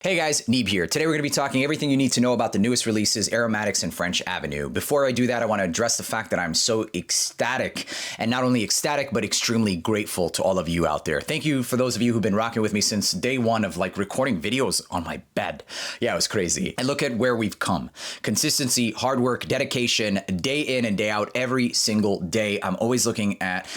Hey guys, Neeb here. Today we're going to be talking everything you need to know about the newest releases, Aromatix and French Avenue. Before I do that, I want to address the fact that I'm so ecstatic, and not only ecstatic, but extremely grateful to all of you out there. Thank you for those of you who've been rocking with me since day one of recording videos on my bed. Yeah, it was crazy. And look at where we've come. Consistency, hard work, dedication, day in and day out, every single day. I'm always looking at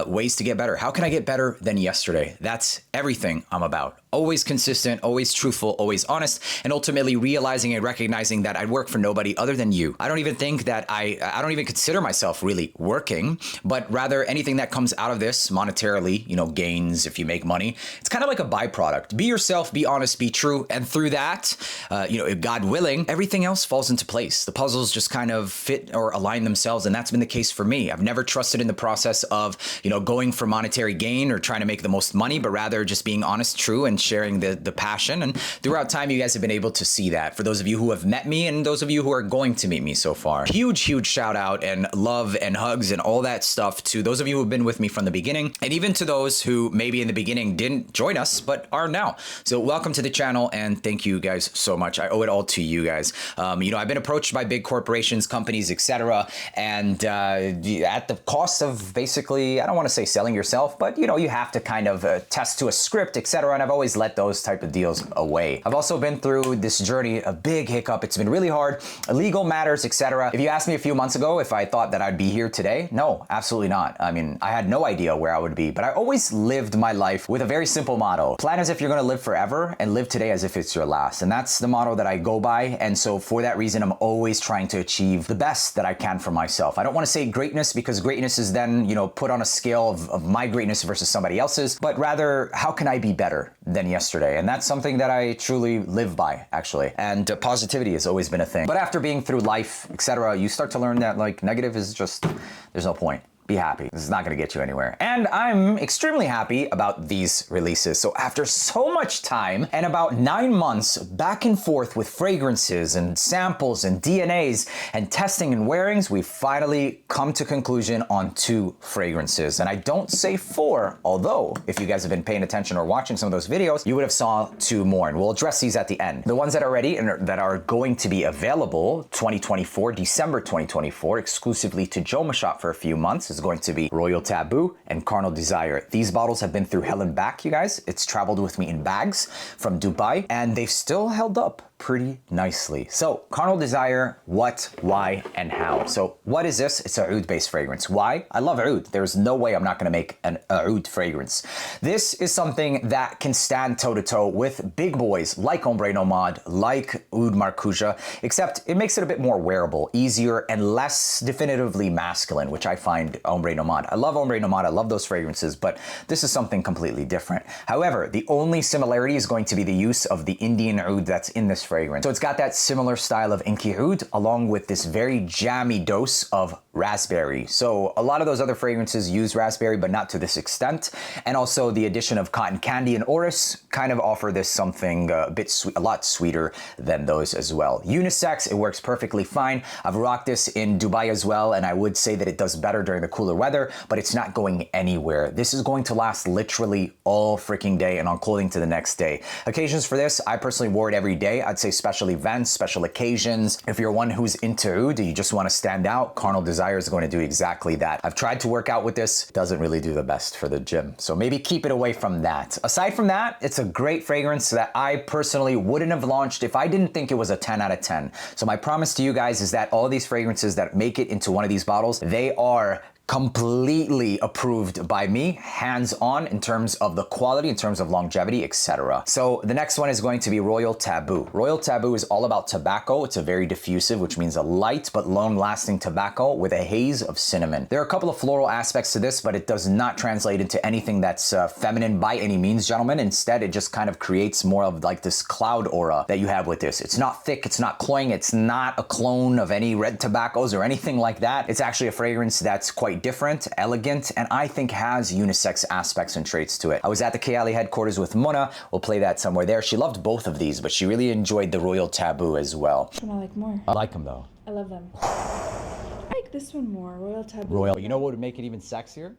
ways to get better. How can I get better than yesterday? That's everything I'm about. Always consistent, always truthful, always honest, and ultimately realizing and recognizing that I work for nobody other than you. I don't even think that I don't even consider myself really working, but rather anything that comes out of this monetarily, gains if you make money, it's kind of like a byproduct. Be yourself, be honest, be true, and through that, God willing, everything else falls into place. The puzzles just kind of fit or align themselves, and that's been the case for me. I've never trusted in the process of, going for monetary gain or trying to make the most money, but rather just being honest, true, and sharing the passion. And throughout time, you guys have been able to see that. For those of you who have met me and those of you who are going to meet me so far, huge shout out and love and hugs and all that stuff to those of you who have been with me from the beginning, and even to those who maybe in the beginning didn't join us but are now. So welcome to the channel, and thank you guys so much. I owe it all to you guys. I've been approached by big corporations, companies, etc., and at the cost of basically, I don't want to say selling yourself, but you have to kind of test to a script, etc., and I've always let those type of deals away. I've also been through this journey, a big hiccup. It's been really hard, legal matters, etc. If you asked me a few months ago if I thought that I'd be here today, no, absolutely not. I mean, I had no idea where I would be, but I always lived my life with a very simple motto. Plan as if you're gonna live forever and live today as if it's your last. And that's the motto that I go by. And so for that reason, I'm always trying to achieve the best that I can for myself. I don't want to say greatness because greatness is then, put on a scale of my greatness versus somebody else's, but rather, how can I be better than yesterday? And that's something that I truly live by, actually. And positivity has always been a thing. But after being through life, etc., you start to learn that negative is just, there's no point. Be happy. This is not going to get you anywhere. And I'm extremely happy about these releases. So after so much time and about 9 months back and forth with fragrances and samples and DNAs and testing and wearings, we finally come to conclusion on 2 fragrances. And I don't say 4, although if you guys have been paying attention or watching some of those videos, you would have saw 2 more. And we'll address these at the end. The ones that are ready and that are going to be available 2024, December 2024, exclusively to Joma Shop for a few months, is going to be Royal Taboo and Carnal Desire. These bottles have been through hell and back, you guys. It's traveled with me in bags from Dubai, and they've still held up pretty nicely. So Carnal Desire, what, why, and how? So what is this? It's a oud-based fragrance. Why? I love oud. There's no way I'm not going to make an oud fragrance. This is something that can stand toe-to-toe with big boys like Ombre Nomad, like Oud Marcuja, except it makes it a bit more wearable, easier, and less definitively masculine, which I find Ombre Nomad. I love Ombre Nomad. I love those fragrances, but this is something completely different. However, the only similarity is going to be the use of the Indian oud that's in this fragrance. So it's got that similar style of inky oud along with this very jammy dose of raspberry. So a lot of those other fragrances use raspberry, but not to this extent. And also the addition of cotton candy and orris kind of offer this something a bit sweet, a lot sweeter than those as well. Unisex, it works perfectly fine. I've rocked this in Dubai as well, and I would say that it does better during the cooler weather, but it's not going anywhere. This is going to last literally all freaking day and on clothing to the next day. Occasions for this, I personally wore it every day. I'd say special events, special occasions. If you're one who's into oud, you just want to stand out, Carnal Desire is going to do exactly that. I've tried to work out with this. It doesn't really do the best for the gym. So maybe keep it away from that. Aside from that, it's a great fragrance that I personally wouldn't have launched if I didn't think it was a 10 out of 10. So my promise to you guys is that all these fragrances that make it into one of these bottles, they are completely approved by me, hands-on in terms of the quality, in terms of longevity, etc. So the next one is going to be Royal Taboo. Royal Taboo is all about tobacco. It's a very diffusive, which means a light but long-lasting tobacco with a haze of cinnamon. There are a couple of floral aspects to this, but it does not translate into anything that's feminine by any means, gentlemen. Instead, it just kind of creates more of this cloud aura that you have with this. It's not thick, it's not cloying, it's not a clone of any red tobaccos or anything like that. It's actually a fragrance that's quite different, elegant, and I think has unisex aspects and traits to it. I was at the Kiali headquarters with Mona. We'll play that somewhere there. She loved both of these, but she really enjoyed the Royal Taboo as well. Which one I like more? I like them though. I love them. I like this one more, Royal Taboo. Royal. You know what would make it even sexier?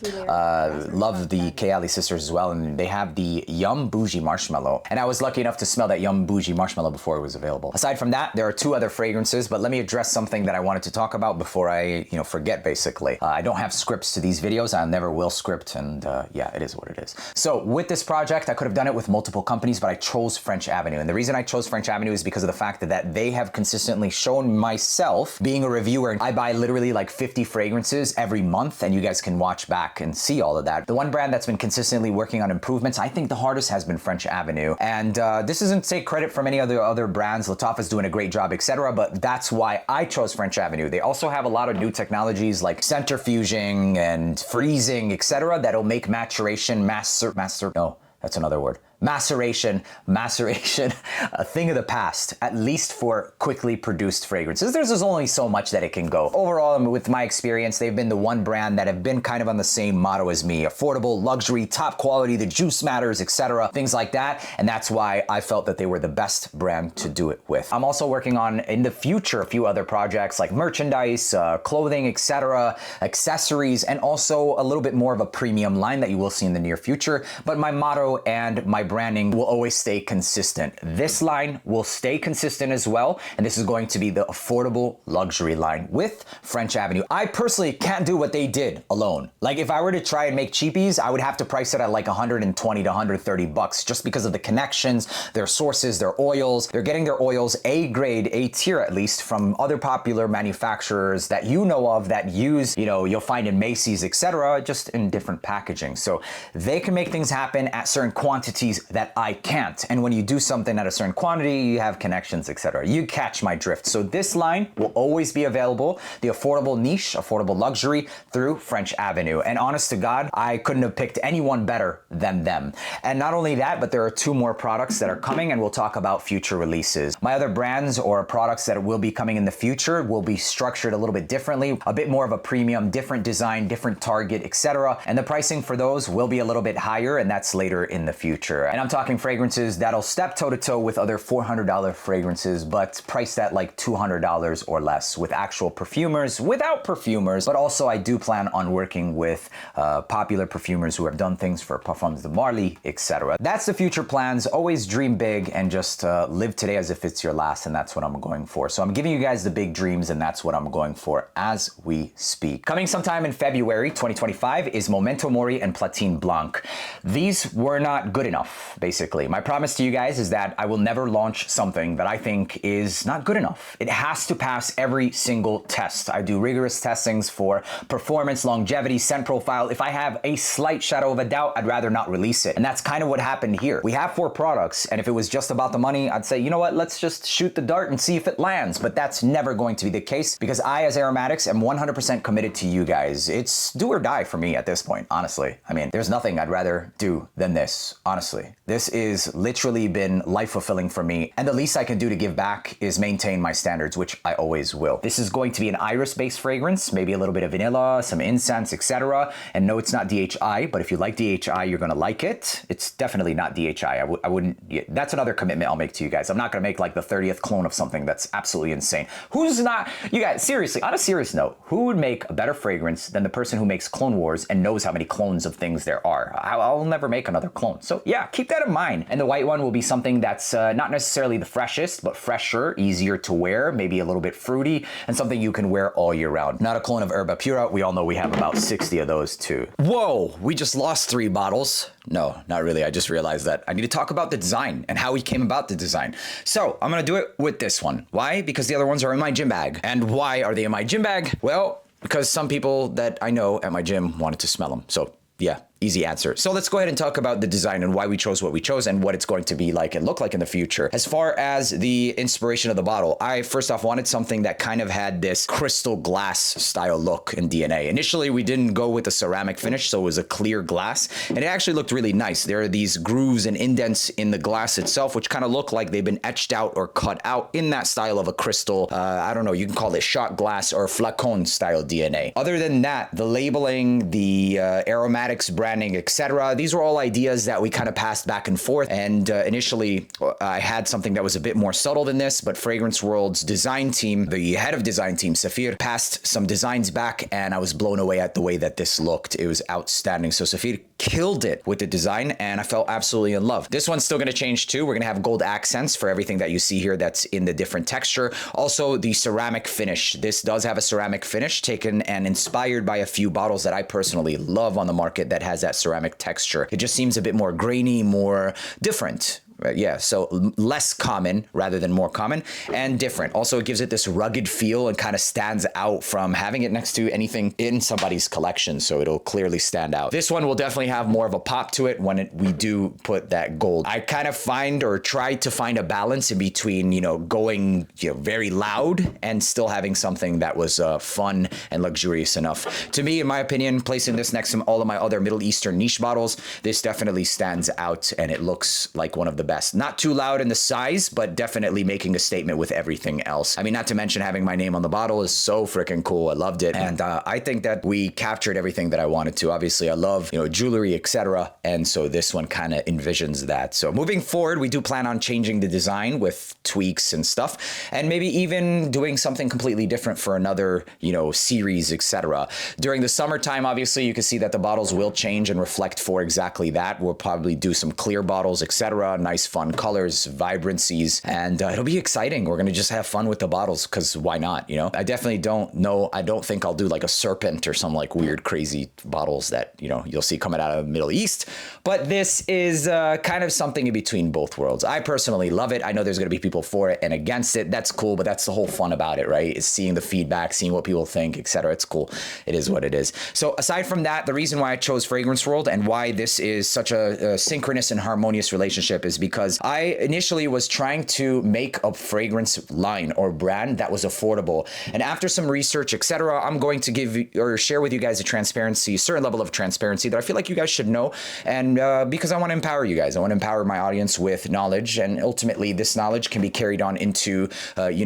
Love the Kayali sisters as well, and they have the Yum Bougie Marshmallow. And I was lucky enough to smell that Yum Bougie Marshmallow before it was available. Aside from that, there are two other fragrances, but let me address something that I wanted to talk about before I, forget basically. I don't have scripts to these videos. I never will script, and yeah, it is what it is. So with this project, I could have done it with multiple companies, but I chose French Avenue. And the reason I chose French Avenue is because of the fact that they have consistently shown myself being a reviewer. I buy literally like 50 fragrances every month, and you guys can watch back and see all of that. The one brand that's been consistently working on improvements, I think the hardest has been French Avenue. And this isn't to take credit from any other brands. Lattafa's doing a great job, etc. But that's why I chose French Avenue. They also have a lot of new technologies like centrifuging and freezing, etc. that'll make maturation that's another word. Maceration, a thing of the past, at least for quickly produced fragrances. There's only so much that it can go. Overall, with my experience, they've been the one brand that have been kind of on the same motto as me. Affordable, luxury, top quality, the juice matters, etc. Things like that. And that's why I felt that they were the best brand to do it with. I'm also working on, in the future, a few other projects like merchandise, clothing, etc., accessories, and also a little bit more of a premium line that you will see in the near future. But my motto and my branding will always stay consistent. This line will stay consistent as well, and this is going to be the affordable luxury line with French Avenue. I personally can't do what they did alone. Like if I were to try and make cheapies, I would have to price it at like 120 to 130 bucks just because of the connections, their sources, their oils. They're getting their oils A grade, A tier at least, from other popular manufacturers that you know of that use, you'll find in Macy's, etc., just in different packaging. So they can make things happen at certain quantities that I can't. And when you do something at a certain quantity, you have connections, etc. You catch my drift. So this line will always be available, the affordable niche, affordable luxury, through French Avenue. And honest to God, I couldn't have picked anyone better than them. And not only that, but there are two more products that are coming, and we'll talk about future releases. My other brands or products that will be coming in the future will be structured a little bit differently, a bit more of a premium, different design, different target, etc. And the pricing for those will be a little bit higher, and that's later in the future. And I'm talking fragrances that'll step toe-to-toe with other $400 fragrances, but priced at like $200 or less, with actual perfumers, without perfumers. But also I do plan on working with popular perfumers who have done things for Parfums de Marly, etc. That's the future plans. Always dream big and just live today as if it's your last, and that's what I'm going for. So I'm giving you guys the big dreams, and that's what I'm going for as we speak. Coming sometime in February 2025 is Memento Mori and Platine Blanc. These were not good enough, basically. My promise to you guys is that I will never launch something that I think is not good enough. It has to pass every single test. I do rigorous testings for performance, longevity, scent profile. If I have a slight shadow of a doubt, I'd rather not release it. And that's kind of what happened here. We have 4 products, and if it was just about the money, I'd say, you know what, let's just shoot the dart and see if it lands. But that's never going to be the case, because I, as Aromatix, am 100% committed to you guys. It's do or die for me at this point, honestly. I mean, there's nothing I'd rather do than this, honestly. This is literally been life-fulfilling for me, and the least I can do to give back is maintain my standards, which I always will. This is going to be an iris-based fragrance, maybe a little bit of vanilla, some incense, etc. And no, it's not DHI, but if you like DHI, you're gonna like it. It's definitely not DHI. I wouldn't, that's another commitment I'll make to you guys. I'm not gonna make like the 30th clone of something that's absolutely insane. Who's not, you guys, seriously, on a serious note, who would make a better fragrance than the person who makes Clone Wars and knows how many clones of things there are? I'll never make another clone. So yeah, keep that in mind. And the white one will be something that's not necessarily the freshest, but fresher, easier to wear, maybe a little bit fruity, and something you can wear all year round. Not a clone of Herba Pura. We all know we have about 60 of those too. Whoa, we just lost 3 bottles. No, not really. I just realized that I need to talk about the design and how we came about the design. So I'm gonna do it with this one. Why? Because the other ones are in my gym bag. And why are they in my gym bag? Well, because some people that I know at my gym wanted to smell them. So yeah, easy answer. So let's go ahead and talk about the design and why we chose what we chose and what it's going to be like and look like in the future. As far as the inspiration of the bottle, I first off wanted something that kind of had this crystal glass style look and DNA. Initially, we didn't go with a ceramic finish, so it was a clear glass, and it actually looked really nice. There are these grooves and indents in the glass itself, which kind of look like they've been etched out or cut out in that style of a crystal. I don't know, you can call it shot glass or flacon style DNA. Other than that, the labeling, the Aromatix brand outstanding, etc. These were all ideas that we kind of passed back and forth. And initially, I had something that was a bit more subtle than this, but Fragrance World's design team, the head of design team, Safir, passed some designs back, and I was blown away at the way that this looked. It was outstanding. So Safir killed it with the design, and I felt absolutely in love. This one's still going to change too. We're going to have gold accents for everything that you see here that's in the different texture. Also, the ceramic finish. This does have a ceramic finish taken and inspired by a few bottles that I personally love on the market that has that ceramic texture. It just seems a bit more grainy, more different. Right, yeah, so less common rather than more common, and different. Also, it gives it this rugged feel and kind of stands out from having it next to anything in somebody's collection, so it'll clearly stand out. This one will definitely have more of a pop to it when we do put that gold. I kind of find or try to find a balance in between, going very loud and still having something that was fun and luxurious enough. To me, in my opinion, placing this next to all of my other Middle Eastern niche bottles, this definitely stands out and it looks like one of the best. Not too loud in the size, but definitely making a statement with everything else. I mean, not to mention having my name on the bottle is so freaking cool. I loved it. And I think that we captured everything that I wanted to. Obviously, I love, jewelry, etc. And so this one kind of envisions that. So moving forward, we do plan on changing the design with tweaks and stuff, and maybe even doing something completely different for another, series, etc. During the summertime, obviously, you can see that the bottles will change and reflect for exactly that. We'll probably do some clear bottles, etc. Nice fun colors, vibrancies, and it'll be exciting. We're gonna just have fun with the bottles because why not? I definitely don't know. I don't think I'll do like a serpent or some like weird crazy bottles that you'll see coming out of the Middle East, but this is kind of something in between both worlds. I personally love it. I know there's gonna be people for it and against it. That's cool, but that's the whole fun about it, right? Is seeing the feedback, seeing what people think, etc. It's cool. It is what it is. So aside from that, the reason why I chose Fragrance World and why this is such a synchronous and harmonious relationship is because I initially was trying to make a fragrance line or brand that was affordable. And after some research, etc., I'm going to give or share with you guys a certain level of transparency that I feel like you guys should know. And because I want to empower you guys, I want to empower my audience with knowledge. And ultimately, this knowledge can be carried on into,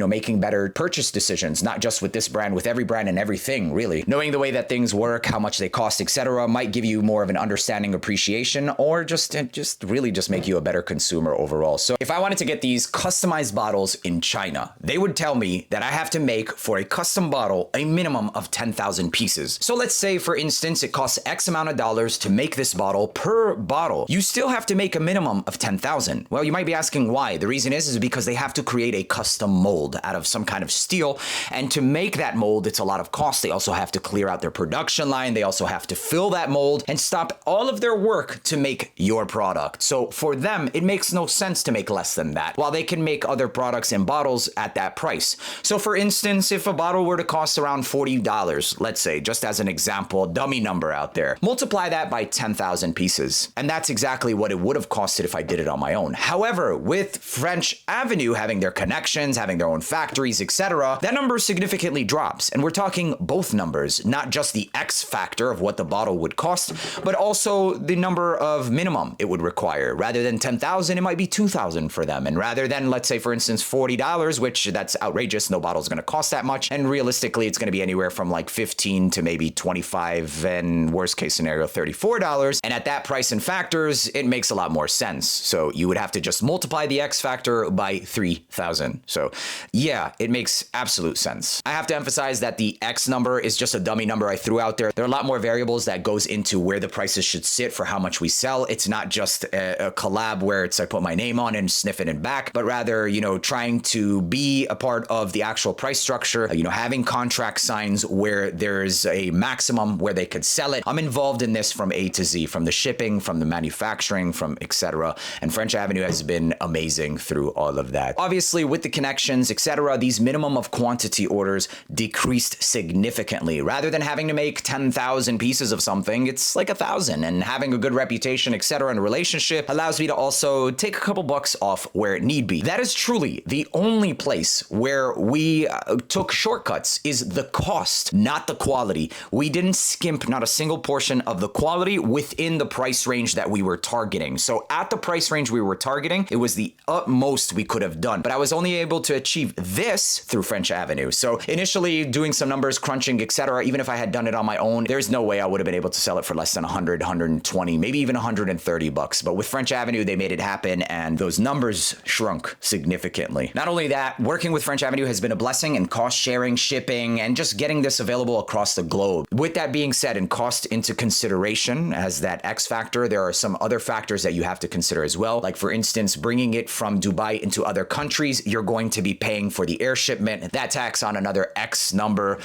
making better purchase decisions, not just with this brand, with every brand and everything, really. Knowing the way that things work, how much they cost, etc., might give you more of an understanding, appreciation, or just really make you a better consumer overall. So if I wanted to get these customized bottles in China, they would tell me that I have to make for a custom bottle a minimum of 10,000 pieces. So let's say, for instance, it costs X amount of dollars to make this bottle per bottle. You still have to make a minimum of 10,000. Well, you might be asking why. The reason is because they have to create a custom mold out of some kind of steel. And to make that mold, it's a lot of cost. They also have to clear out their production line. They also have to fill that mold and stop all of their work to make your product. So for them, it makes no sense to make less than that, while they can make other products and bottles at that price. So for instance, if a bottle were to cost around $40, let's say, just as an example, dummy number out there, multiply that by 10,000 pieces. And that's exactly what it would have costed if I did it on my own. However, with French Avenue having their connections, having their own factories, etc., that number significantly drops. And we're talking both numbers, not just the X factor of what the bottle would cost, but also the number of minimum it would require. Rather than 10,000, it might be 2,000 for them. And rather than, let's say, for instance, $40, which that's outrageous, no bottle's going to cost that much. And realistically, it's going to be anywhere from like 15 to maybe 25 and worst case scenario, $34. And at that price and factors, it makes a lot more sense. So you would have to just multiply the X factor by 3,000. So yeah, it makes absolute sense. I have to emphasize that the X number is just a dummy number I threw out there. There are a lot more variables that goes into where the prices should sit for how much we sell. It's not just a collab where it's I put my name on and sniff it and back, but rather, trying to be a part of the actual price structure, having contract signs where there's a maximum where they could sell it. I'm involved in this from A to Z, from the shipping, from the manufacturing, from etc. And French Avenue has been amazing through all of that. Obviously, with the connections, etc., these minimum of quantity orders decreased significantly. Rather than having to make 10,000 pieces of something, it's like 1,000. And having a good reputation, etc., and relationship allows me to also also take a couple bucks off where it need be. That is truly the only place where we took shortcuts, is the cost, not the quality. We didn't skimp not a single portion of the quality within the price range that we were targeting. So at the price range we were targeting, it was the utmost we could have done. But I was only able to achieve this through French Avenue. So initially doing some numbers, crunching, etc., even if I had done it on my own, there's no way I would have been able to sell it for less than 100, 120, maybe even 130 bucks. But with French Avenue, they made it happen, and those numbers shrunk significantly. Not only that, working with French Avenue has been a blessing in cost sharing, shipping, and just getting this available across the globe. With that being said, and cost into consideration as that X factor, there are some other factors that you have to consider as well. Like for instance, bringing it from Dubai into other countries, you're going to be paying for the air shipment. That tax on another X number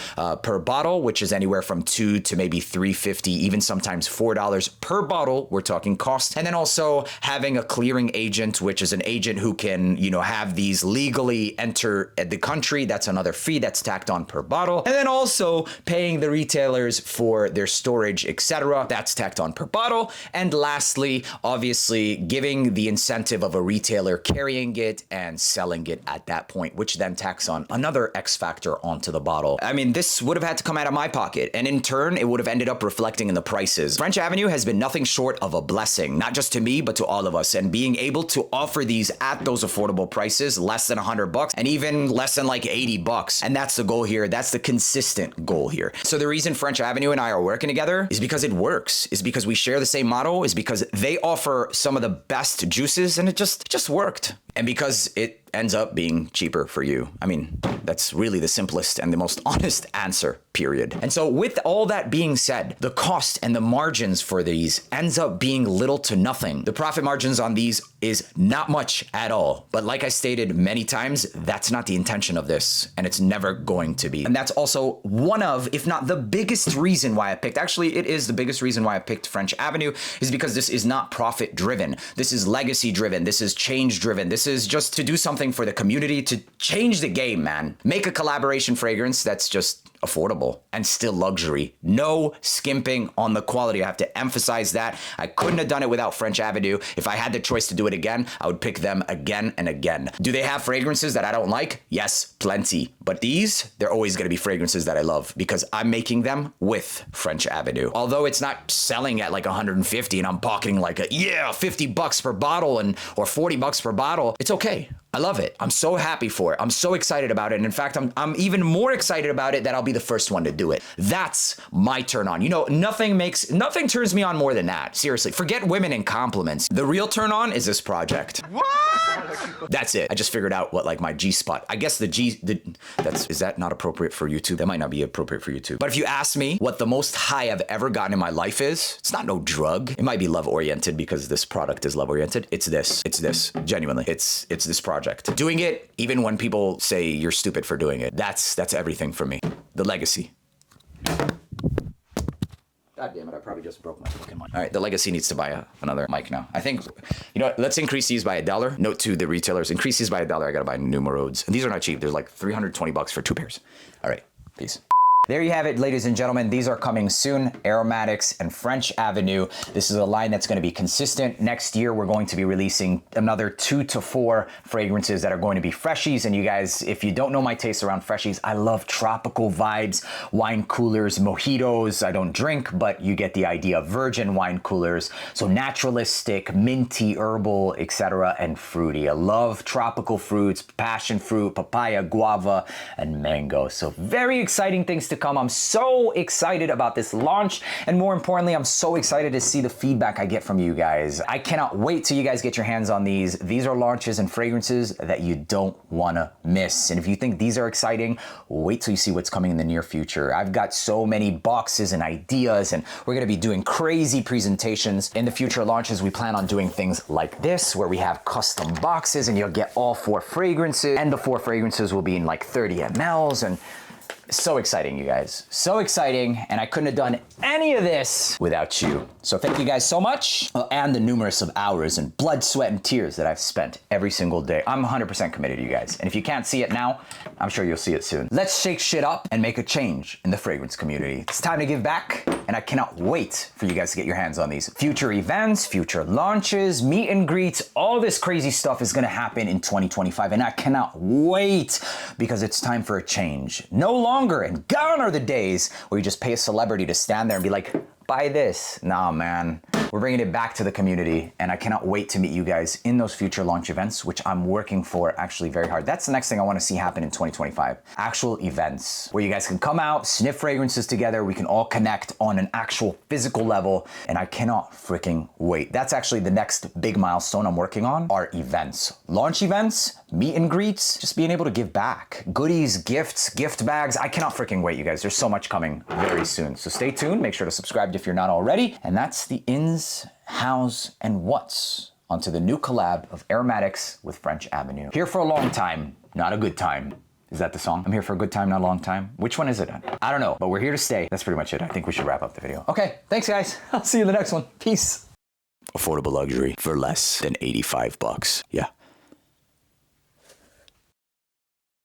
per bottle, which is anywhere from $2 to maybe $3.50, even sometimes $4 per bottle. We're talking cost. And then also having a clearing agent, which is an agent who can, have these legally enter the country. That's another fee that's tacked on per bottle. And then also paying the retailers for their storage, etc. That's tacked on per bottle. And lastly, obviously giving the incentive of a retailer carrying it and selling it at that point, which then tacks on another X factor onto the bottle. I mean, this would have had to come out of my pocket, and in turn, it would have ended up reflecting in the prices. French Avenue has been nothing short of a blessing, not just to me, but to all of us. And being able to offer these at those affordable prices, less than 100 bucks, and even less than like 80 bucks. And that's the goal here. That's the consistent goal here. So the reason French Avenue and I are working together is because it works, is because we share the same motto, is because they offer some of the best juices, and it just worked. And because it ends up being cheaper for you. I mean, that's really the simplest and the most honest answer, period. And so with all that being said, the cost and the margins for these ends up being little to nothing. The profit margins on these is not much at all. But like I stated many times, that's not the intention of this, and it's never going to be. And that's also one of, if not the biggest reason why I picked, actually it is the biggest reason why I picked French Avenue, is because this is not profit driven. This is legacy driven. This is change driven. This is just to do something for the community, to change the game, man. Make a collaboration fragrance that's just affordable and still luxury. No skimping on the quality. I have to emphasize that. I couldn't have done it without French Avenue. If I had the choice to do it again, I would pick them again and again. Do they have fragrances that I don't like? Yes, plenty. But these, they're always going to be fragrances that I love because I'm making them with French Avenue. Although it's not selling at like 150 and I'm pocketing like 50 bucks per bottle or 40 bucks per bottle, it's okay. I love it. I'm so happy for it. I'm so excited about it. And in fact, I'm even more excited about it that I'll be the first one to do it. That's my turn on. Nothing turns me on more than that. Seriously, forget women and compliments. The real turn on is this project. What? That's it. I just figured out what like my G spot. I guess is that not appropriate for YouTube? That might not be appropriate for YouTube. But if you ask me what the most high I've ever gotten in my life is, it's not no drug. It might be love oriented because this product is love oriented. It's this. Genuinely. It's this project. Doing it, even when people say you're stupid for doing it, that's everything for me. The legacy. God damn it, I probably just broke my fucking mic. All right, the legacy needs to buy another mic now. I think, let's increase these by $1. Note to the retailers, increase these by $1. I gotta buy new Roads. And these are not cheap. They're like 320 bucks for 2 pairs. All right, peace. There you have it, ladies and gentlemen. These are coming soon. Aromatix and French Avenue. This is a line that's going to be consistent. Next year, we're going to be releasing another 2 to 4 fragrances that are going to be freshies. And you guys, if you don't know my taste around freshies, I love tropical vibes, wine coolers, mojitos. I don't drink, but you get the idea. Virgin wine coolers. So naturalistic, minty, herbal, etc. and fruity. I love tropical fruits, passion fruit, papaya, guava, and mango. So very exciting things to come. I'm so excited about this launch, and more importantly, I'm so excited to see the feedback I get from you guys. I cannot wait till you guys get your hands on these. These are launches and fragrances that you don't want to miss. And if you think these are exciting, wait till you see what's coming in the near future. I've got so many boxes and ideas, and we're going to be doing crazy presentations. In the future launches, we plan on doing things like this, where we have custom boxes and you'll get all 4 fragrances, and the 4 fragrances will be in like 30 mLs, and so exciting, you guys. So exciting, and I couldn't have done any of this without you. So thank you guys so much, and the numerous of hours and blood, sweat, and tears that I've spent every single day. I'm 100% committed to you guys, and if you can't see it now, I'm sure you'll see it soon. Let's shake shit up and make a change in the fragrance community. It's time to give back. and I cannot wait for you guys to get your hands on these. Future events, future launches, meet and greets, all this crazy stuff is gonna happen in 2025, and I cannot wait because it's time for a change. No longer, and gone are the days where you just pay a celebrity to stand there and be like, buy this. Nah, man. We're bringing it back to the community, and I cannot wait to meet you guys in those future launch events, which I'm working for actually very hard. That's the next thing I want to see happen in 2025. Actual events where you guys can come out, sniff fragrances together, we can all connect on an actual physical level, and I cannot freaking wait. That's actually the next big milestone I'm working on, are events. Launch events, meet and greets, just being able to give back. Goodies, gifts, gift bags. I cannot freaking wait, you guys. There's so much coming very soon. So stay tuned, make sure to subscribe if you're not already. And that's the ins, hows, and what's onto the new collab of Aromatix with French Avenue. Here for a long time, not a good time. Is that the song? I'm here for a good time, not a long time. Which one is it? I don't know, but we're here to stay. That's pretty much it. I think we should wrap up the video. Okay, thanks guys. I'll see you in the next one. Peace. Affordable luxury for less than $85. Yeah.